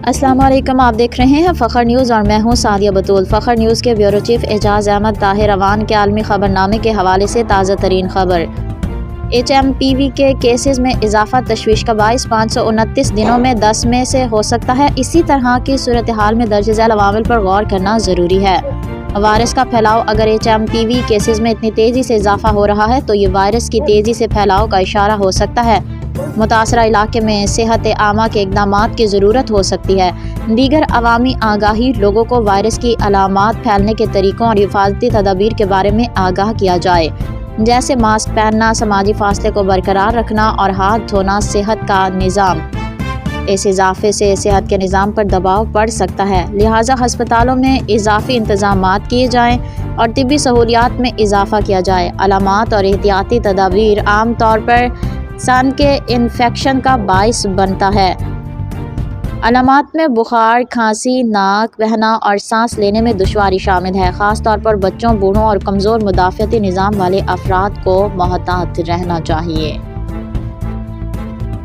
السلام علیکم، آپ دیکھ رہے ہیں فخر نیوز اور میں ہوں سعدیہ بطول۔ فخر نیوز کے بیورو چیف اعجاز احمد طاہر اوان کے عالمی خبرنامے کے حوالے سے تازہ ترین خبر۔ HMPV کے کیسز میں اضافہ تشویش کا باعث 529 دنوں میں 10 میں سے ہو سکتا ہے۔ اسی طرح کی صورتحال میں درج ذیل عوامل پر غور کرنا ضروری ہے۔ وائرس کا پھیلاؤ۔ اگر HMPV کیسز میں اتنی تیزی سے اضافہ ہو رہا ہے تو یہ وائرس کی تیزی سے پھیلاؤ کا اشارہ ہو سکتا ہے۔ متاثرہ علاقے میں صحت عامہ کے اقدامات کی ضرورت ہو سکتی ہے۔ دیگر عوامی آگاہی۔ لوگوں کو وائرس کی علامات، پھیلنے کے طریقوں اور حفاظتی تدابیر کے بارے میں آگاہ کیا جائے، جیسے ماسک پہننا، سماجی فاصلے کو برقرار رکھنا اور ہاتھ دھونا۔ صحت کا نظام۔ اس اضافے سے صحت کے نظام پر دباؤ پڑ سکتا ہے، لہٰذا ہسپتالوں میں اضافی انتظامات کیے جائیں اور طبی سہولیات میں اضافہ کیا جائے۔ علامات اور احتیاطی تدابیر عام طور پر سان کے انفیکشن کا باعث بنتا ہے۔ علامات میں بخار، کھانسی، ناک بہنا اور سانس لینے میں دشواری شامل ہے۔ خاص طور پر بچوں، بوڑھوں اور کمزور مدافعتی نظام والے افراد کو محتاط رہنا چاہیے۔